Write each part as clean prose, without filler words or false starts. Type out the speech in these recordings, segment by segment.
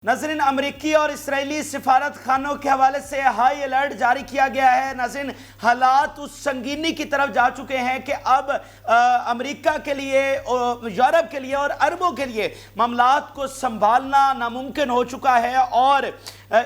नाज़रीन, अमरीकी और इसराइली सिफारत खानों के हवाले से हाई अलर्ट जारी किया गया है। नाज़रीन, हालात उस संगीनी की तरफ जा चुके हैं कि अब अमरीका के लिए, यूरोप के लिए और अरबों के लिए मामलात को संभालना नामुमकिन हो चुका है और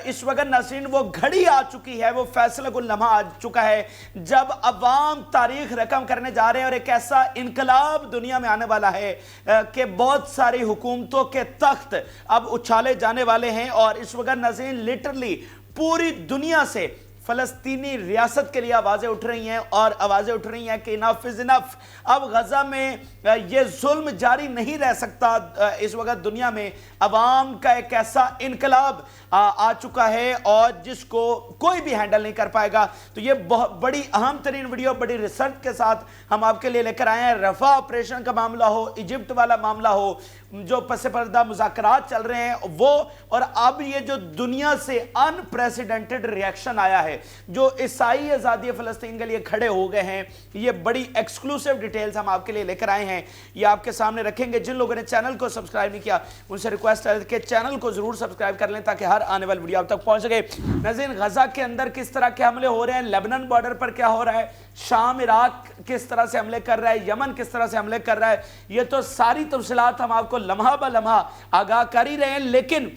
इस वक्त नाज़रीन वो घड़ी आ चुकी है, वो फैसला कुल लम्हा आ चुका है जब अवाम तारीख रकम करने जा रहे हैं और एक ऐसा इनकलाब दुनिया में आने वाला है कि बहुत सारी हुकूमतों के तख्त अब उछाले जाने वाले हैं। और इस वक्त नाज़रीन लिटरली पूरी दुनिया से फ़लस्तीनी रियासत के लिए आवाज़ें उठ रही हैं और आवाज़ें उठ रही हैं कि इनफ इज़ इनफ, अब गज़ा में ये जुल्म जारी नहीं रह सकता। इस वक्त दुनिया में अवाम का एक ऐसा इनकलाब आ चुका है और जिसको कोई भी हैंडल नहीं कर पाएगा। तो ये बहुत बड़ी अहम तरीन वीडियो बड़ी रिसर्च के साथ हम आपके लिए लेकर आए हैं। रफ़ा ऑपरेशन का मामला हो, इजिप्ट वाला मामला हो, जो पस पर्दा मुज़ाकरात चल रहे हैं वो, और अब ये जो दुनिया से अनप्रेसिडेंटेड रिएक्शन आया है, जो ईसाई आज़ादी फ़लस्तीन के लिए खड़े हो गए हैं, ये बड़ी एक्सक्लूसिव डिटेल्स हम आपके लिए लेकर आए हैं, ये आपके सामने रखेंगे। जिन लोगों ने चैनल को सब्सक्राइब नहीं किया उनसे रिक्वेस्ट है कि चैनल को ज़रूर सब्सक्राइब कर लें ताकि हर आने वाली वीडियो आप तक पहुंच सके। नाज़रीन, गज़ा के अंदर किस तरह के हमले हो रहे हैं, लेबनान बॉर्डर पर क्या हो रहा है, शाम इराक किस तरह से हमले कर रहा है, यमन किस तरह से हमले कर रहा है, ये तो सारी तफसीलात हम आपको लम्हा ब लम्हा आगाह कर ही रहे हैं। लेकिन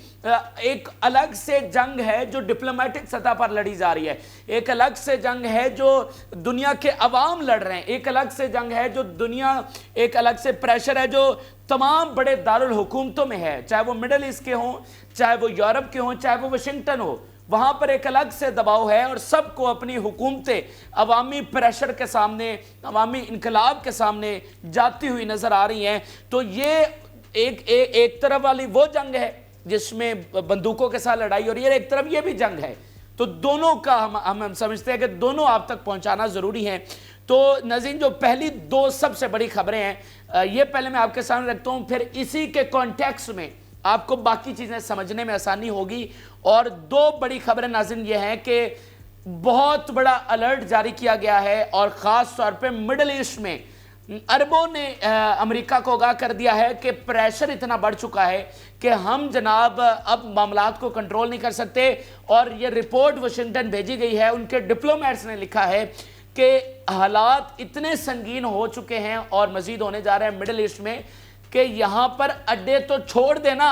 एक अलग से जंग है जो डिप्लोमेटिक सतह पर लड़ी जा रही है, एक अलग से जंग है जो दुनिया के अवाम लड़ रहे हैं, एक अलग से जंग है जो दुनिया, एक अलग से प्रेशर है जो तमाम बड़े दारुल हुकूमतों में है, चाहे वो मिडल ईस्ट के हों, चाहे वो यूरोप के हों, चाहे वो वाशिंगटन हो, वहाँ पर एक अलग से दबाव है और सबको अपनी हुकूमतें अवामी प्रेशर के सामने, अवामी इनकलाब के सामने जाती हुई नज़र आ रही हैं। तो ये एक तरफ वाली वो जंग है जिसमें बंदूकों के साथ लड़ाई हो रही है, एक तरफ ये भी जंग है। तो दोनों का हम समझते हैं कि दोनों आप तक पहुंचाना ज़रूरी है। तो नाज़रीन, जो पहली दो सबसे बड़ी खबरें हैं ये पहले मैं आपके सामने रखता हूं, फिर इसी के कॉन्टेक्स्ट में आपको बाकी चीज़ें समझने में आसानी होगी। और दो बड़ी खबरें नाज़रीन ये हैं कि बहुत बड़ा अलर्ट जारी किया गया है और ख़ास तौर पे मिडल ईस्ट में अरबों ने अमेरिका को आगाह कर दिया है कि प्रेशर इतना बढ़ चुका है कि हम जनाब अब मामलात को कंट्रोल नहीं कर सकते। और ये रिपोर्ट वाशिंगटन भेजी गई है, उनके डिप्लोमेट्स ने लिखा है कि हालात इतने संगीन हो चुके हैं और मज़ीद होने जा रहे हैं मिडल ईस्ट में कि यहाँ पर अड्डे तो छोड़ देना,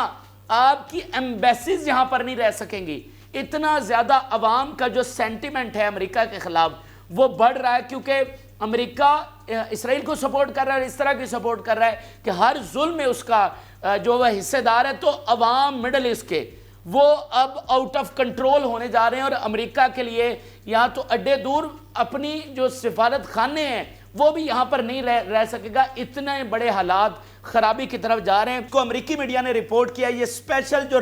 आपकी एम्बेसीज यहाँ पर नहीं रह सकेंगी। इतना ज़्यादा अवाम का जो सेंटिमेंट है अमेरिका के ख़िलाफ़ वो बढ़ रहा है, क्योंकि अमेरिका इसराइल को सपोर्ट कर रहा है और इस तरह की सपोर्ट कर रहा है कि हर जुल्म में उसका जो वह हिस्सेदार है। तो अवाम मिडल ईस्ट के वो अब आउट ऑफ कंट्रोल होने जा रहे हैं और अमेरिका के लिए यहाँ तो अड्डे दूर, अपनी जो सिफारत खाने हैं वो भी यहाँ पर नहीं रह सकेगा। इतने बड़े हालात खराबी की तरफ जा रहे हैं। को अमेरिकी मीडिया ने रिपोर्ट किया, ये स्पेशल जो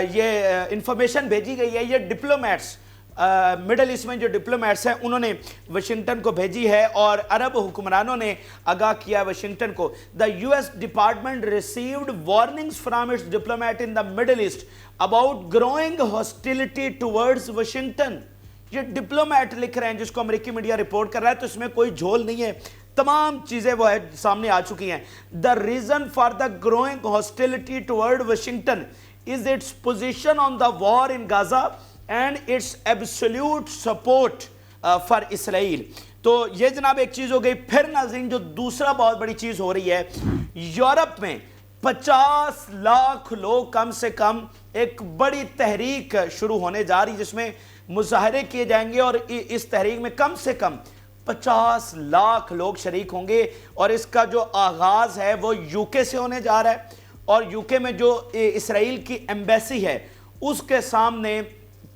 ये इंफॉर्मेशन भेजी गई है, ये डिप्लोमेट्स मिडल ईस्ट में जो डिप्लोमेट्स हैं उन्होंने वाशिंगटन को भेजी है और अरब हुक्मरानों ने आगाह किया वाशिंगटन को। The US department received warnings from its diplomat in the middle east about growing hostility towards Washington. ये डिप्लोमेट लिख रहे हैं जिसको अमेरिकी मीडिया रिपोर्ट कर रहा है, तो इसमें कोई झोल नहीं है, तमाम चीजें वो है सामने आ चुकी हैं। The reason for the growing hostility toward Washington is its position on the war in Gaza and its absolute support for Israel. तो ये जनाब एक चीज हो गई। फिर नाज़रीन, जो दूसरा बहुत बड़ी चीज हो रही है, यूरोप में 50 लाख लोग कम से कम, एक बड़ी तहरीक शुरू होने जा रही जिसमें मुजाहरे किए जाएंगे और इस तहरीक में कम से कम 50 लाख लोग शरीक होंगे। और इसका जो आगाज है वो यूके से होने जा रहा है और यूके में जो इसराइल की एम्बेसी है उसके सामने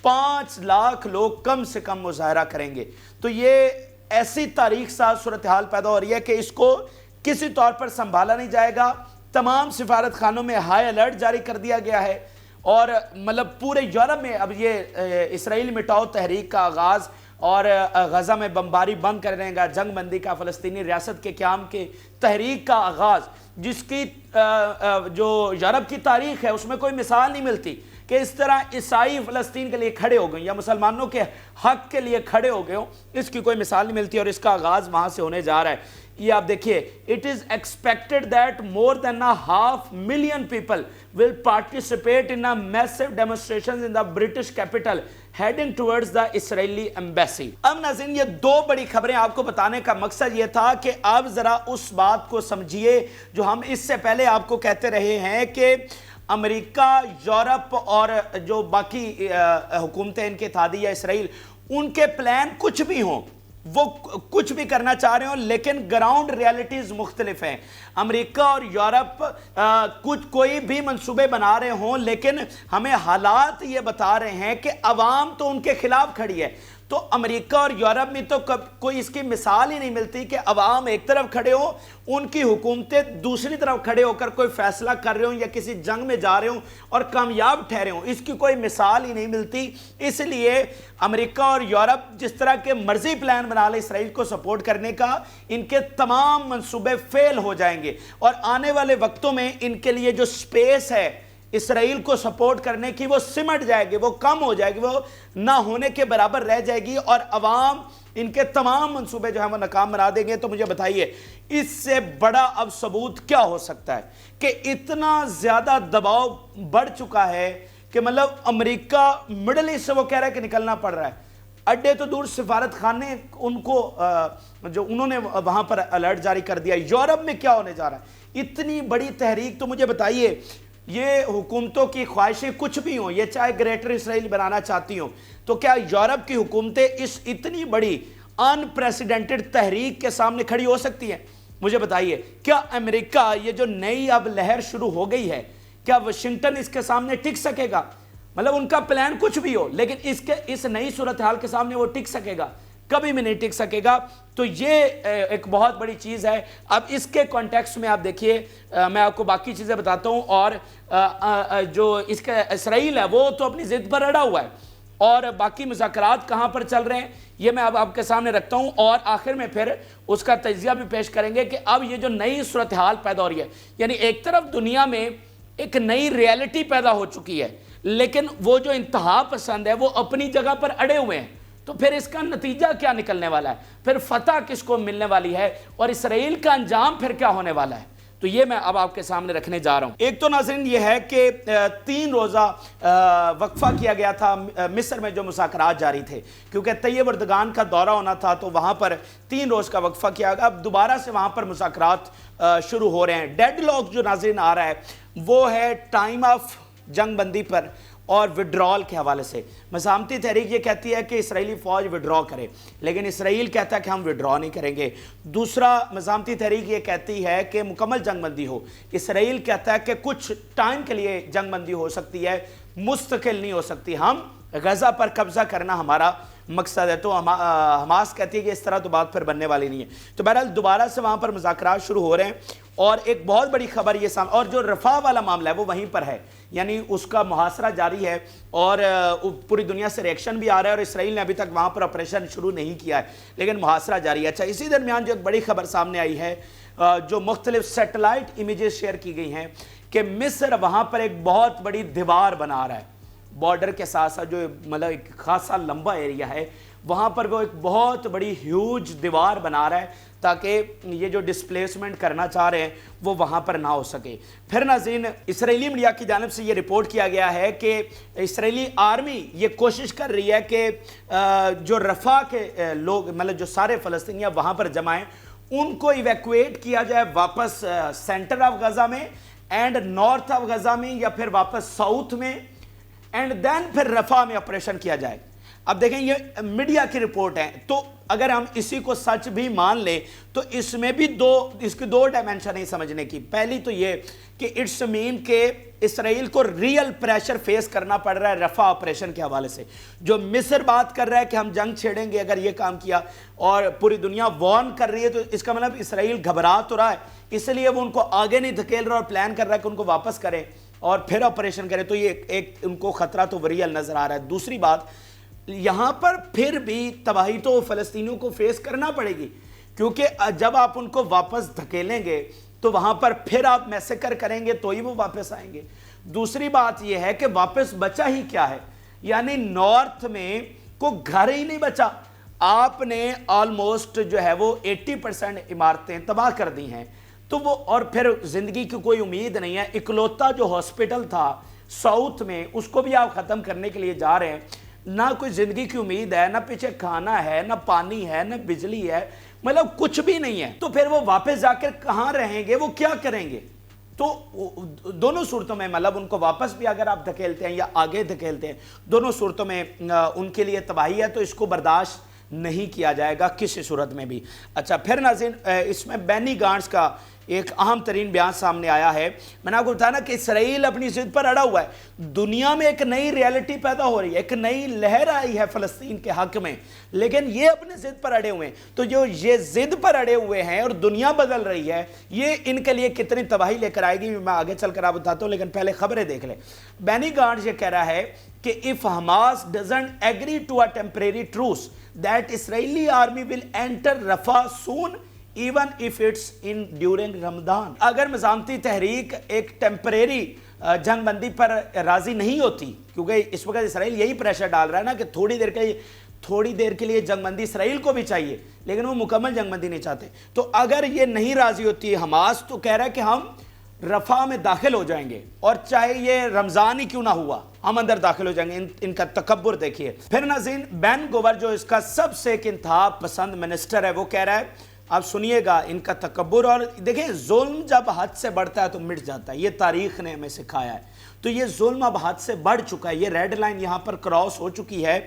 5 लाख लोग कम से कम मुजाहरा करेंगे। तो ये ऐसी तारीख साथ सूरत हाल पैदा हो रही है कि इसको किसी तौर पर संभाला नहीं जाएगा। तमाम सिफारत खानों में हाई अलर्ट जारी कर दिया गया है और मतलब पूरे यूरोप में अब ये इसराइल मिटाओ तहरीक का आगाज़ और गज़ा में बमबारी बंद करने का, जंग बंदी का, फ़लस्तीनी रियासत के क़याम के तहरीक का आगाज़, जिसकी जो यूरोप की तारीख़ है उसमें कोई मिसाल नहीं मिलती कि इस तरह ईसाई फ़लस्तीन के लिए खड़े हो गए या मुसलमानों के हक़ के लिए खड़े हो गए हो, इसकी कोई मिसाल नहीं मिलती और इसका आगाज़ वहाँ से होने जा रहा है। ये आप देखिए, it is expected that more than 500,000 people will participate in a massive demonstration in the British capital heading towards the Israeli embassy. अब नाज़रीन, ये दो बड़ी खबरें आपको बताने का मकसद ये था कि आप जरा उस बात को समझिए जो हम इससे पहले आपको कहते रहे हैं कि अमेरिका, यूरोप और जो बाकी हुकूमतें इनके इत्तेहादी या इसराइल, उनके प्लान कुछ भी हों, वो कुछ भी करना चाह रहे हो, लेकिन ग्राउंड रियलिटीज मुख्तलिफ हैं। अमेरिका और यूरोप कुछ कोई भी मंसूबे बना रहे हों, लेकिन हमें हालात ये बता रहे हैं कि अवाम तो उनके खिलाफ खड़ी है। तो अमेरिका और यूरोप में तो कोई इसकी मिसाल ही नहीं मिलती कि अवाम एक तरफ खड़े हो, उनकी हुकूमतें दूसरी तरफ खड़े होकर कोई फैसला कर रहे हो या किसी जंग में जा रहे हो और कामयाब ठहरे हो। इसकी कोई मिसाल ही नहीं मिलती। इसलिए अमेरिका और यूरोप जिस तरह के मर्जी प्लान बना ले इसराइल को सपोर्ट करने का, इनके तमाम मंसूबे फेल हो जाएंगे और आने वाले वक्तों में इनके लिए जो स्पेस है इसराइल को सपोर्ट करने की, वो सिमट जाएगी, वो कम हो जाएगी, वो ना होने के बराबर रह जाएगी और अवाम इनके तमाम मंसूबे जो है वो नाकाम बना देंगे। तो मुझे बताइए, इससे बड़ा अब सबूत क्या हो सकता है कि इतना ज्यादा दबाव बढ़ चुका है कि मतलब अमेरिका मिडल ईस्ट से वो कह रहा है कि निकलना पड़ रहा है। अड्डे तो दूर, सिफारत खाने उनको जो उन्होंने वहां पर अलर्ट जारी कर दिया। यूरोप में क्या होने जा रहा है? इतनी बड़ी तहरीक। तो मुझे बताइए, ये हुकूमतों की ख्वाहिशें कुछ भी हों, ये चाहे ग्रेटर इसराइल बनाना चाहती हों, तो क्या यूरोप की हुकूमतें इस इतनी बड़ी अनप्रेसिडेंटेड तहरीक के सामने खड़ी हो सकती हैं? मुझे बताइए, क्या अमेरिका, ये जो नई अब लहर शुरू हो गई है, क्या वाशिंगटन इसके सामने टिक सकेगा? मतलब उनका प्लान कुछ भी हो, लेकिन इस नई सूरत हाल के सामने वो टिक सकेगा? कभी भी नहीं टिक सकेगा। तो ये एक बहुत बड़ी चीज़ है। अब इसके कॉन्टेक्स्ट में आप देखिए, मैं आपको बाकी चीज़ें बताता हूँ। और जो इसका इसराइल है वो तो अपनी ज़िद पर अड़ा हुआ है और बाकी मुज़ाकरात कहाँ पर चल रहे हैं ये मैं अब आपके सामने रखता हूँ और आखिर में फिर उसका तजिया भी पेश करेंगे कि अब ये जो नई सूरत हाल पैदा हो रही है, यानी एक तरफ दुनिया में एक नई रियलिटी पैदा हो चुकी है, लेकिन वो जो इंतहा पसंद है वो अपनी जगह पर अड़े हुए हैं। तो फिर इसका नतीजा क्या निकलने वाला है? फिर फतह किसको मिलने वाली है और इसराइल का अंजाम फिर क्या होने वाला है? तो ये मैं अब आपके सामने रखने जा रहा हूं। एक तो नाज़रीन ये है कि 3 रोज़ा वक्फा किया गया था मिस्र में जो मुज़ाकरात जारी थे, क्योंकि तैयब अर्दगान का दौरा होना था, तो वहाँ पर 3 रोज़ का वक्फा किया गया। अब दोबारा से वहाँ पर मुज़ाकरात शुरू हो रहे हैं। डेडलॉक जो नाज़रीन आ रहा है वो है टाइम ऑफ जंग बंदी पर और विड्रॉल के हवाले से। मज़ामती तहरीक ये कहती है कि इसराइली फ़ौज विड्रॉ करे, लेकिन इसराइल कहता है कि हम विड्रॉ नहीं करेंगे। दूसरा मज़ामती तहरीक ये कहती है कि मुकम्मल जंगबंदी हो, इसराइल कहता है कि कुछ टाइम के लिए जंगबंदी हो सकती है, मुस्तकिल नहीं हो सकती, हम गज़ा पर कब्ज़ा करना हमारा मकसद है। तो हमास कहती है कि इस तरह तो बात फिर बनने वाली नहीं है। तो बहरहाल दोबारा से वहाँ पर मुज़ाकरात शुरू हो रहे हैं और एक बहुत बड़ी खबर ये सामने, और जो रफ़ा वाला मामला है वो वहीं पर है, यानी उसका मुहासरा जारी है और पूरी दुनिया से रिएक्शन भी आ रहा है और इसराइल ने अभी तक वहाँ पर ऑपरेशन शुरू नहीं किया है, लेकिन मुहासरा जारी है। अच्छा, इसी दरमियान जो एक बड़ी खबर सामने आई है, जो मुख्तलिफ सैटेलाइट इमेजेस शेयर की गई हैं कि मिस्र वहाँ पर एक बहुत बड़ी दीवार बना रहा है बॉर्डर के साथ साथ, जो मतलब एक खासा लंबा एरिया है, वहाँ पर वो एक बहुत बड़ी ह्यूज दीवार बना रहा है ताकि ये जो डिस्प्लेसमेंट करना चाह रहे हैं वो वहाँ पर ना हो सके। फिर नाज़रीन, इसराइली मीडिया की जानिब से ये रिपोर्ट किया गया है कि इसराइली आर्मी ये कोशिश कर रही है कि जो रफ़ा के लोग, मतलब जो सारे फ़लस्तीनी वहाँ पर जमा हैं, उनको इवैक्यूएट किया जाए वापस सेंटर ऑफ गज़ा में एंड नॉर्थ ऑफ गज़ा में, या फिर वापस साउथ में, एंड देन फिर रफ़ा में ऑपरेशन किया जाए। अब देखें, ये मीडिया की रिपोर्ट है, तो अगर हम इसी को सच भी मान लें तो इसमें भी इसकी दो डायमेंशन है समझने की। पहली तो ये कि इट्स मीन के इसराइल को रियल प्रेशर फेस करना पड़ रहा है रफ़ा ऑपरेशन के हवाले से। जो मिस्र बात कर रहा है कि हम जंग छेड़ेंगे अगर ये काम किया, और पूरी दुनिया वार्न कर रही है, तो इसका मतलब इसराइल घबरा तो रहा है, इसलिए वो उनको आगे नहीं धकेल रहा और प्लान कर रहा है कि उनको वापस करें और फिर ऑपरेशन करें। तो ये एक उनको खतरा तो रियल नजर आ रहा है। दूसरी बात, यहां पर फिर भी तबाही तो फ़लस्तीनियों को फेस करना पड़ेगी, क्योंकि जब आप उनको वापस धकेलेंगे तो वहां पर फिर आप मैसेकर करेंगे तो ही वो वापस आएंगे। दूसरी बात यह है कि वापस बचा ही क्या है, यानी नॉर्थ में को घर ही नहीं बचा। आपने ऑलमोस्ट जो है वो 80% इमारतें तबाह कर दी हैं, तो वो और फिर ज़िंदगी की कोई उम्मीद नहीं है। इकलौता जो हॉस्पिटल था साउथ में, उसको भी आप ख़त्म करने के लिए जा रहे हैं। ना कोई ज़िंदगी की उम्मीद है, ना पीछे खाना है, ना पानी है, ना बिजली है, मतलब कुछ भी नहीं है। तो फिर वो वापस जाकर कहाँ रहेंगे, वो क्या करेंगे? तो दोनों सूरतों में मतलब उनको वापस भी अगर आप धकेलते हैं या आगे धकेलते हैं, दोनों सूरतों में उनके लिए तबाही है। तो इसको बर्दाश्त नहीं किया जाएगा किसी सूरत में भी। अच्छा, फिर नाज़रीन, इसमें बेनी गांट्स का एक अहम तरीन बयान सामने आया है। मैंने आपको बताया ना कि इसराइल अपनी जिद पर अड़ा हुआ है। दुनिया में एक नई रियलिटी पैदा हो रही है, एक नई लहर आई है फ़लस्तीन के हक में, लेकिन ये अपने जिद पर अड़े हुए हैं। तो जो ये जिद पर अड़े हुए हैं और दुनिया बदल रही है, ये इनके लिए कितनी तबाही लेकर आएगी मैं आगे चलकर आप बताता हूँ, लेकिन पहले खबरें देख लें। बेनी गांट्स ये कह रहा है कि if Hamas doesn't agree to a temporary truce that Israeli army will enter Rafah soon even if it's in during Ramzan. अगर मज़ामती तहरीक एक टेम्परेरी जंगबंदी पर राजी नहीं होती, क्योंकि इस वक्त इसराइल यही प्रेशर डाल रहा है ना कि थोड़ी देर के लिए जंगबंदी इसराइल को भी चाहिए, लेकिन वो मुकम्मल जंगबंदी नहीं चाहते। तो अगर ये नहीं राजी होती है हमास, तो कह रहा है कि हम रफा में दाखिल हो जाएंगे, और चाहे ये रमजान ही क्यों ना हुआ, हम अंदर दाखिल हो जाएंगे। इनका तकब्बुर देखिए। फिर नाज़रीन, बेन गोवर जो इसका सबसे एक इंतहा पसंद मिनिस्टर है, वो कह रहा है, आप सुनिएगा इनका तकब्बुर। और देखिए, जुल्म जब हद से बढ़ता है तो मिट जाता है, ये तारीख ने हमें सिखाया है। तो ये जुल्म अब हद से बढ़ चुका है, ये रेड लाइन यहाँ पर क्रॉस हो चुकी है।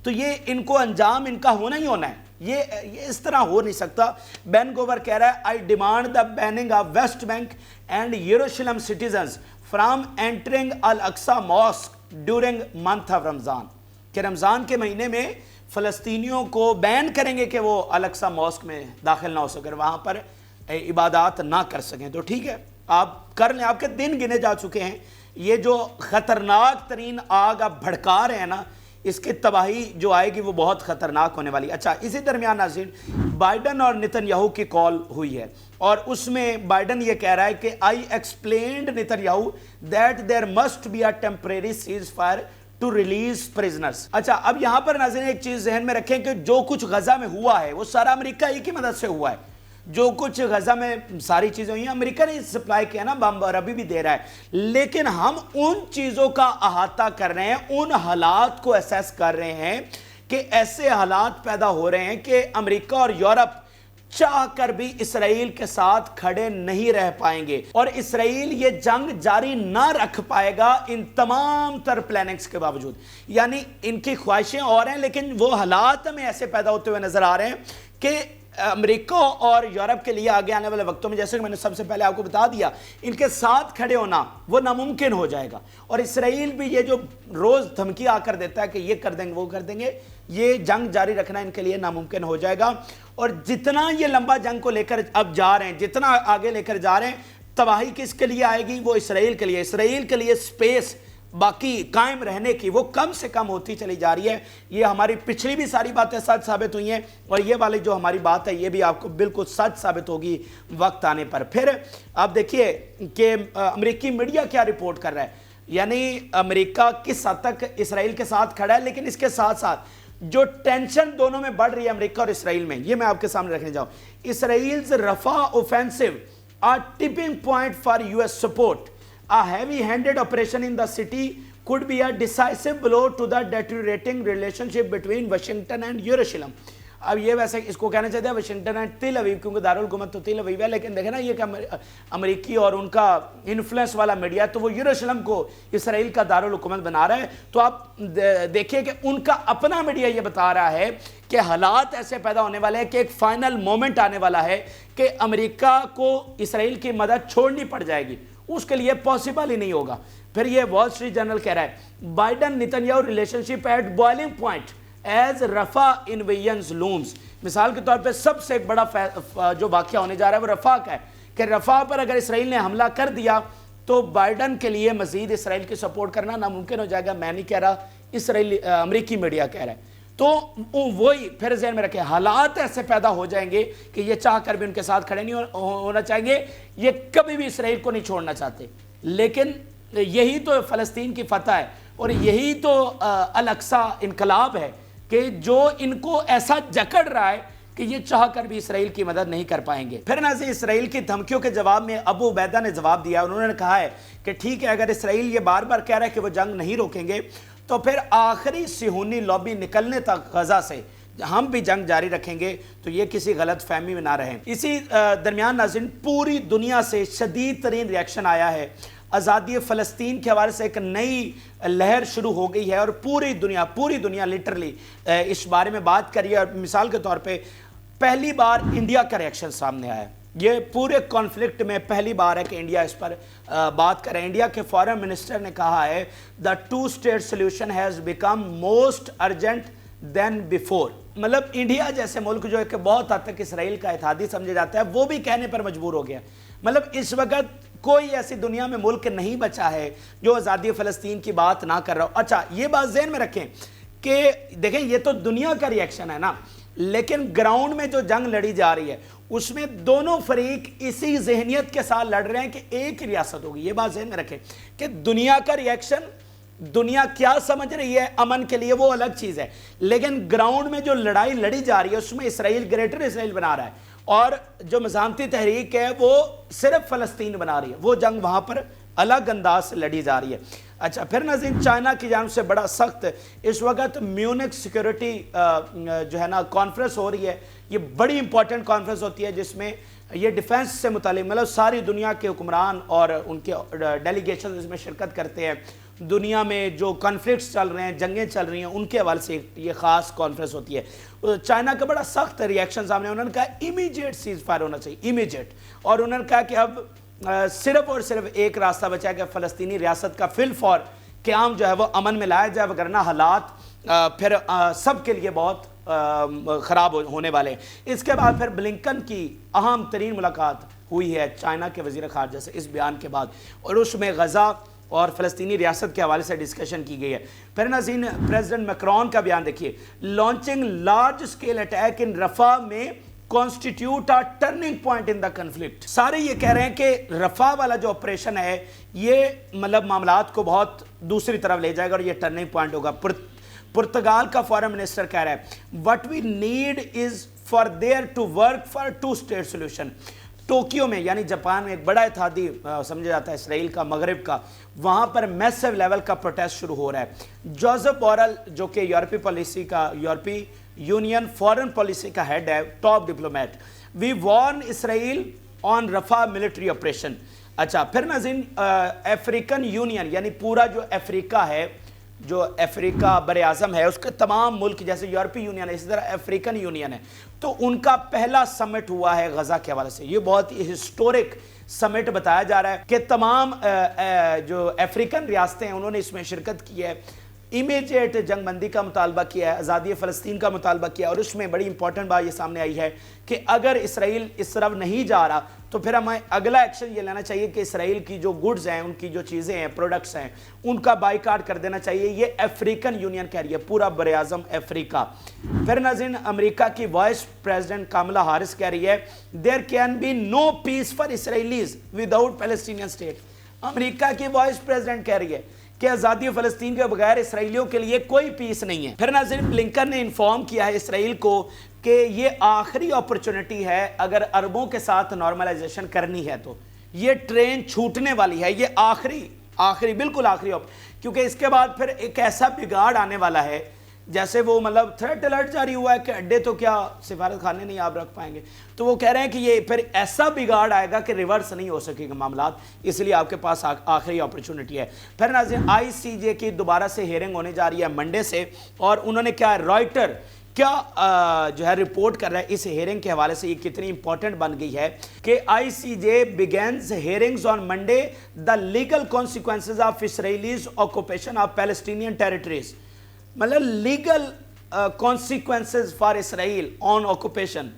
तो ये इनको अंजाम इनका होना ही होना है, ये इस तरह हो नहीं सकता। बेन गोवर कह रहा है, I demand the banning of West Bank and Jerusalem citizens from entering Al Aqsa mosque during month of Ramzan, कि रमज़ान के महीने में फ़लस्तीनियों को बैन करेंगे कि वो अल अक्सा मॉस्क में दाखिल ना हो सकें, वहाँ पर इबादत ना कर सकें। तो ठीक है, आप कर लें, आपके दिन गिने जा चुके हैं। ये जो ख़तरनाक तरीन आग आप भड़का रहे हैं ना, इसकी तबाही जो आएगी वो बहुत ख़तरनाक होने वाली। अच्छा, इसी दरमियान नाज़रीन, बाइडन और नेतन्याहू की कॉल हुई है, और उसमें बाइडन ये कह रहा है कि I explained Netanyahu that there must be a temporary cease fire to release prisoners. अच्छा, अब यहां पर नाज़रीन एक चीज जहन में रखें कि जो कुछ गजा में हुआ है वो सारा अमेरिका ही की मदद से हुआ है। जो कुछ गजा में सारी चीजें हुई हैं, अमेरिका ने सप्लाई किया ना, बम और अभी भी दे रहा है। लेकिन हम उन चीजों का अहाता कर रहे हैं, उन हालात को असेस कर रहे हैं कि ऐसे हालात पैदा हो रहे हैं कि अमेरिका और यूरोप चाह कर भी इसराइल के साथ खड़े नहीं रह पाएंगे, और इसराइल ये जंग जारी ना रख पाएगा इन तमाम तर प्लानिंग्स के बावजूद। यानी इनकी ख्वाहिशें और हैं, लेकिन वो हालात में ऐसे पैदा होते हुए नजर आ रहे हैं कि अमेरिका और यूरोप के लिए आगे आने वाले वक्तों में, जैसे कि मैंने सबसे पहले आपको बता दिया, इनके साथ खड़े होना वो नामुमकिन हो जाएगा। और इसराइल भी ये जो रोज़ धमकी आकर देता है कि ये कर देंगे वो कर देंगे, ये जंग जारी रखना इनके लिए नामुमकिन हो जाएगा। और जितना ये लंबा जंग को लेकर अब जा रहे हैं, जितना आगे लेकर जा रहे हैं, तबाही किसके लिए आएगी? वो इसराइल के लिए। इसराइल के लिए स्पेस बाकी कायम रहने की वो कम से कम होती चली जा रही है। ये हमारी पिछली भी सारी बातें सच साबित हुई हैं, और ये वाली जो हमारी बात है ये भी आपको बिल्कुल सच साबित होगी वक्त आने पर। फिर आप देखिए कि अमेरिकी मीडिया क्या रिपोर्ट कर रहा है। यानी अमेरिका किस हद तक इसराइल के साथ खड़ा है, लेकिन इसके साथ साथ जो टेंशन दोनों में बढ़ रही है अमेरिका और इसराइल में, ये मैं आपके सामने रखने जाऊं। Israel's Rafah offensive a tipping point for US support. A heavy-handed operation in the city could be a decisive blow to the deteriorating relationship between Washington and Jerusalem. अब ये वैसे इसको कहना चाहते हैं वाशिंगटन एंड तिल अवीव, क्योंकि दारुल हुकूमत तो तिल अवीव है, लेकिन देखे ना ये कि अमेरिकी और उनका इन्फ्लुएंस वाला मीडिया तो वो यरूशलेम को इसराइल का दारुल हुकूमत बना रहा है। तो आप देखिए कि उनका अपना मीडिया ये बता रहा है कि हालात ऐसे पैदा होने वाले हैं कि एक फाइनल मोमेंट आने वाला है कि अमेरिका को इसराइल की मदद छोड़नी पड़ जाएगी, उसके लिए पॉसिबल ही नहीं होगा। फिर ये वॉल स्ट्रीट जर्नल कह रहा है, Biden Netanyahu relationship at boiling point as Rafah invasion looms. मिसाल के तौर पे सबसे एक बड़ा जो वाक़या होने जा रहा है वो रफा का है कि रफा पर अगर इसराइल ने हमला कर दिया तो बाइडन के लिए मजीद इसराइल की सपोर्ट करना नामुमकिन हो जाएगा। मैं नहीं कह रहा, इसराइली अमेरिकी मीडिया कह रहा है। तो वही फिर ज़हन में रखें, हालात ऐसे पैदा हो जाएंगे कि ये चाह कर भी उनके साथ खड़े नहीं होना चाहेंगे, ये कभी भी इसराइल को नहीं छोड़ना चाहते। लेकिन यही तो फ़लस्तीन की फतह है, और यही तो अल अक्सा इनकलाब है کہ جو ان کو ایسا جکڑ رہا ہے کہ یہ چاہ کر بھی اسرائیل کی مدد نہیں کر پائیں گے۔ پھر ناظرین اسرائیل کی دھمکیوں کے جواب میں ابو عبیدہ نے جواب دیا، انہوں نے کہا ہے کہ ٹھیک ہے اگر اسرائیل یہ بار بار کہہ رہا ہے کہ وہ جنگ نہیں روکیں گے تو پھر آخری صہیونی لابی نکلنے تک غزہ سے ہم بھی جنگ جاری رکھیں گے، تو یہ کسی غلط فہمی میں نہ رہیں۔ اسی درمیان ناظرین پوری دنیا سے شدید ترین ریاکشن آیا ہے، آزادی فلسطین کے حوالے سے ایک نئی لہر شروع ہو گئی ہے اور پوری دنیا لٹرلی اس بارے میں بات کری ہے۔ اور مثال کے طور پہ پہلی بار انڈیا کا ریاکشن سامنے آیا ہے، یہ پورے کانفلکٹ میں پہلی بار ہے کہ انڈیا اس پر بات کرے۔ انڈیا کے فارن منسٹر نے کہا ہے the two state solution has become most urgent than before۔ مطلب انڈیا جیسے ملک جو ہے کہ بہت حد تک اسرائیل کا اتحادی سمجھا جاتا ہے، وہ بھی کہنے پر مجبور ہو گیا۔ مطلب اس وقت کوئی ایسی دنیا میں ملک نہیں بچا ہے جو آزادی فلسطین کی بات نہ کر رہا ہو۔ اچھا یہ بات ذہن میں رکھیں کہ دیکھیں یہ تو دنیا کا ریاکشن ہے نا، لیکن گراؤنڈ میں جو جنگ لڑی جا رہی ہے اس میں دونوں فریق اسی ذہنیت کے ساتھ لڑ رہے ہیں کہ ایک ریاست ہوگی۔ یہ بات ذہن میں رکھیں کہ دنیا کا ریاکشن، دنیا کیا سمجھ رہی ہے امن کے لیے وہ الگ چیز ہے، لیکن گراؤنڈ میں جو لڑائی لڑی جا رہی ہے اس میں اسرائیل گریٹر اسرائیل بنا رہا ہے اور جو مزاحمتی تحریک ہے وہ صرف فلسطین بنا رہی ہے، وہ جنگ وہاں پر الگ انداز سے لڑی جا رہی ہے۔ اچھا پھر ناظرین چائنا کی جانب سے بڑا سخت اس وقت میونک سیکیورٹی جو ہے نا کانفرنس ہو رہی ہے، یہ بڑی امپورٹنٹ کانفرنس ہوتی ہے جس میں یہ ڈیفنس سے متعلق مطلب ساری دنیا کے حکمران اور ان کے ڈیلیگیشن اس میں شرکت کرتے ہیں۔ دنیا میں جو کانفلکٹس چل رہے ہیں، جنگیں چل رہی ہیں، ان کے حوالے سے یہ خاص کانفرنس ہوتی ہے۔ چائنا کا بڑا سخت ریاکشن سامنے، انہوں نے کہا امیجیٹ سیز فائر ہونا چاہیے، امیجیٹ، اور انہوں نے کہا کہ اب صرف اور صرف ایک راستہ بچا ہے کہ فلسطینی ریاست کا فی الفور قیام جو ہے وہ امن میں لایا جائے، وگرنہ حالات پھر سب کے لیے بہت خراب ہونے والے ہیں۔ اس کے بعد پھر بلنکن کی اہم ترین ملاقات ہوئی ہے چائنا کے وزیر خارجہ سے اس بیان کے بعد، اور اس میں غزہ اور فلسطینی ریاست کے حوالے سے ڈسکشن کی گئی ہے۔ پھر ناظرین پریزیڈنٹ میکرون کا بیان دیکھیے، launching large scale attack in Rafah میں constitute a turning point in the conflict۔ سارے یہ کہہ رہے ہیں کہ رفح والا جو آپریشن ہے یہ مطلب معاملات کو بہت دوسری طرف لے جائے گا اور یہ ٹرننگ پوائنٹ ہوگا۔ پرتگال کا فارن منسٹر کہہ رہا ہے what we need is for there to work for two state solution۔ Tokyo میں یعنی جاپان میں ایک بڑا اتحادی سمجھا جاتا ہے اسرائیل کا مغرب کا، وہاں پر میسو لیول کا پروٹیسٹ شروع ہو رہا ہے۔ جوزف بورل جو کہ یورپی یونین فورن پالیسی کا ہیڈ ہے، ٹاپ ڈپلومیٹ، وی وارن اسرائیل آن رفح ملٹری آپریشن۔ اچھا پھر ناظرین افریقن یونین یعنی پورا جو افریقہ ہے، جو افریقہ بر اعظم ہے اس کے تمام ملک جیسے یورپی یونین ہے اسی طرح افریقن یونین ہے، تو ان کا پہلا سمٹ ہوا ہے غزہ کے حوالے سے۔ یہ بہت ہی ہسٹورک سمٹ بتایا جا رہا ہے کہ تمام جو افریقن ریاستیں ہیں انہوں نے اس میں شرکت کی ہے، امیجیٹ جنگ بندی کا مطالبہ کیا ہے، آزادی فلسطین کا مطالبہ کیا، اور اس میں بڑی امپورٹنٹ بات یہ سامنے آئی ہے کہ اگر اسرائیل اس طرف نہیں جا رہا تو پھر ہمیں اگلا ایکشن یہ لینا چاہیے کہ اسرائیل کی جو گڈز ہیں، ان کی جو چیزیں ہیں، پروڈکٹس ہیں، ان کا بائیکاٹ کر دینا چاہیے۔ یہ افریقن یونین کہہ رہی ہے، پورا بر اعظم افریقہ۔ پھر ناظرین امریکہ کی وائس پریزیڈنٹ کاملا ہارس کہہ رہی ہے there can be no peace for Israelis without Palestinian state. امریکہ کی وائس پریزیڈنٹ کہہ رہی ہے کہ آزادی فلسطین کے بغیر اسرائیلیوں کے لیے کوئی پیس نہیں ہے۔ پھر ناظرین بلنکن نے انفارم کیا ہے اسرائیل کو کہ یہ آخری اپرچونٹی ہے، اگر عربوں کے ساتھ نارملائزیشن کرنی ہے تو یہ ٹرین چھوٹنے والی ہے، یہ آخری بالکل آخری کیونکہ اس کے بعد پھر ایک ایسا بگاڑ آنے والا ہے جیسے وہ مطلب تھریٹ الرٹ جاری ہوا ہے کہ اڈے تو کیا سفارت خانے نہیں آپ رکھ پائیں گے، تو وہ کہہ رہے ہیں کہ یہ پھر ایسا بگاڑ آئے گا کہ ریورس نہیں ہو سکے گا معاملات، اس لیے آپ کے پاس آخری اپرچونٹی ہے۔ پھر ناظرین آئی سی جے کی دوبارہ سے ہیئرنگ ہونے جا رہی ہے منڈے سے، اور انہوں نے کیا رائٹر کیا جو ہے رپورٹ کر رہا ہے اس ہیئرنگ کے حوالے سے، یہ کتنی امپورٹنٹ بن گئی ہے کہ آئی سی جے begins hearings on Monday the legal consequences of Israelis occupation of Palestinian territories۔ مطلب legal consequences for Israel on occupation،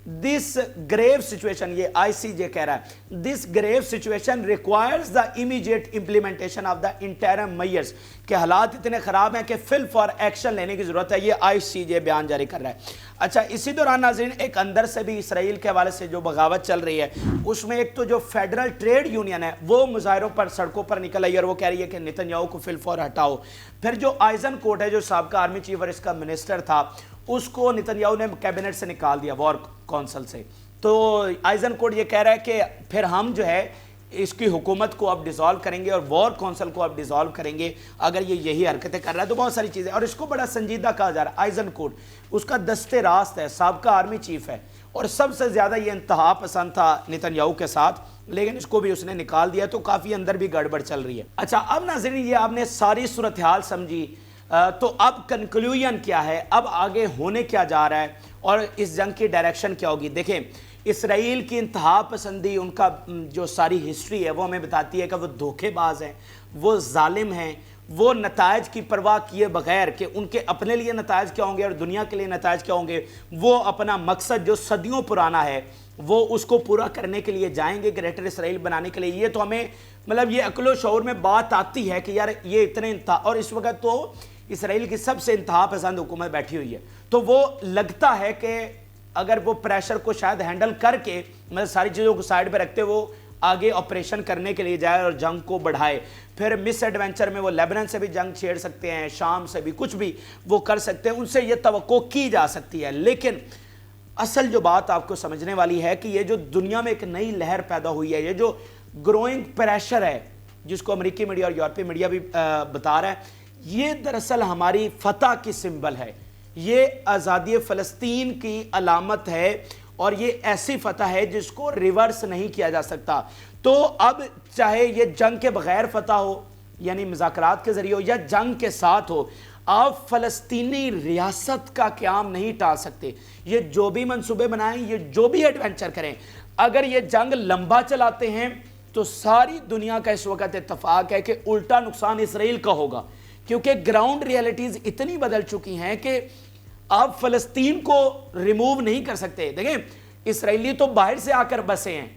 this grave situation, ये आईसीजे कह रहा है, this grave situation requires the immediate implementation of the interim measures, के हालात इतने खराब हैं कि फिल फॉर एक्शन लेने की जरूरत है। ये आईसीजे बयान जारी कर रहा है। अच्छा, इसी दौरान नाज़रीन एक अंदर से भी इसराइल के हवाले से जो बगावत चल रही है, उसमें एक तो जो फेडरल ट्रेड यूनियन है वो मुजाहरों पर, सड़कों पर निकल आई और वो कह रही है कि नेतन्याहू को फिल फॉर हटाओ। फिर जो आइजनकोट है, जो साबका आर्मी चीफ और इसका मिनिस्टर था, उसको नेतन्याहू ने कैबिनेट से निकाल दिया, वॉर काउंसिल से। तो आइजनकोट ये कह रहा है कि फिर हम जो है इसकी हुकूमत को अब डिसॉल्व करेंगे और वॉर काउंसिल को अब डिसॉल्व करेंगे अगर ये यही हरकतें कर रहा है। तो बहुत सारी चीज़ें, और इसको बड़ा संजीदा कहा जा रहा है। आइजनकोट उसका दस्ते रास्त है, साबका आर्मी चीफ है और सबसे ज़्यादा ये इंतहा पसंद था नेतन्याहू के साथ, लेकिन इसको भी उसने निकाल दिया। तो काफ़ी अंदर भी गड़बड़ चल रही है। अच्छा, अब नाज़रीन ये आपने सारी सूरत हाल समझी, तो अब कंक्लूजन क्या है, अब आगे होने क्या जा रहा है और इस जंग की डायरेक्शन क्या होगी। देखें, इसराइल की इंतहा पसंदी, उनका जो सारी हिस्ट्री है वो हमें बताती है कि वो धोखेबाज हैं, वो जालिम हैं, वो नतायज की परवाह किए बगैर कि उनके अपने लिए नतायज क्या होंगे और दुनिया के लिए नतायज क्या होंगे, वो अपना मकसद जो सदियों पुराना है वो उसको पूरा करने के लिए जाएंगे, ग्रेटर इसराइल बनाने के लिए। ये तो हमें मतलब ये अक्लो शऊर में बात आती है कि यार ये इतने इंतहा, और इस वक्त तो इसराइल की सबसे इंतहा पसंद हुकूमत बैठी हुई है। तो वो लगता है कि अगर वो प्रेशर को शायद हैंडल करके, मतलब सारी चीज़ों को साइड पे रखते वो आगे ऑपरेशन करने के लिए जाए और जंग को बढ़ाए। फिर मिस एडवेंचर में वो लेबनान से भी जंग छेड़ सकते हैं, शाम से भी कुछ भी वो कर सकते हैं, उनसे ये तवक्को की जा सकती है। लेकिन असल जो बात आपको समझने वाली है कि ये जो दुनिया में एक नई लहर पैदा हुई है, ये जो ग्रोइंग प्रेशर है जिसको अमेरिकी मीडिया और यूरोपीय मीडिया भी बता रहा है, ये दरअसल हमारी फतह की सिंबल है, ये आज़ादी फ़लस्तीन की अलामत है और ये ऐसी फतह है जिसको रिवर्स नहीं किया जा सकता। तो अब चाहे ये जंग के बगैर फतह हो, यानी मुज़ाकरात के ज़रिए हो, या जंग के साथ हो, आप फ़लस्तीनी रियासत का क़याम नहीं टाल सकते। ये जो भी मंसूबे बनाएं, ये जो भी एडवेंचर करें, अगर ये जंग लंबा चलाते हैं तो सारी दुनिया का इस वक्त इत्तफाक है कि उल्टा नुकसान इसराइल का होगा, क्योंकि ग्राउंड रियलिटीज़ इतनी बदल चुकी हैं कि आप फ़लस्तीन को रिमूव नहीं कर सकते। देखें, इसराइली तो बाहर से आकर बसे हैं,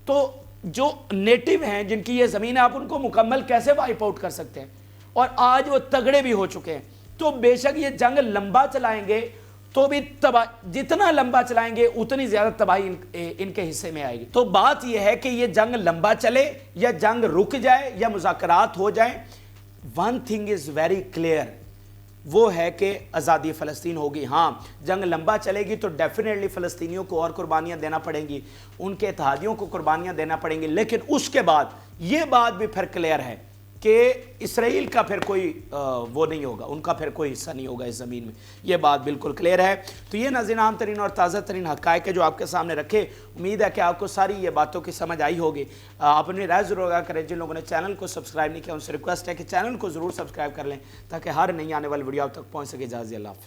तो जो नेटिव हैं जिनकी ये ज़मीन है, आप उनको मुकम्मल कैसे वाइप आउट कर सकते हैं, और आज वो तगड़े भी हो चुके हैं। तो बेशक ये जंग लंबा चलाएंगे तो भी तबाह, जितना लंबा चलाएंगे उतनी ज़्यादा तबाही इनके हिस्से में आएगी। तो बात यह है कि ये जंग लंबा चले या जंग रुक जाए या मुज़ाकरात हो जाए, one thing is very clear, वो है कि आज़ादी फ़लस्तीन होगी। हाँ, जंग लंबा चलेगी तो डेफिनेटली फ़लस्तीनियों को और कुर्बानियाँ देना पड़ेंगी, उनके इत्तेहादियों को कुर्बानियाँ देना पड़ेंगी, लेकिन उसके बाद ये बात भी फिर क्लियर है कि इसराइल का फिर कोई वो नहीं होगा, उनका फिर कोई हिस्सा नहीं होगा इस ज़मीन में। ये बात बिल्कुल क्लियर है। तो ये नाज़रीन आम तरीन और ताज़ा तरीन हक़ाइक़ जो आपके सामने रखे, उम्मीद है कि आपको सारी ये बातों की समझ आई होगी। आप अपनी राय ज़रूर आगाह करें। जिन लोगों ने चैनल को सब्सक्राइब नहीं किया उनसे रिक्वेस्ट है कि चैनल को ज़रूर सब्सक्राइब कर लें ताकि हर नई आने वाली वीडियो आप तक पहुँच सके। इजाज़त, अल्लाह हाफ़िज़।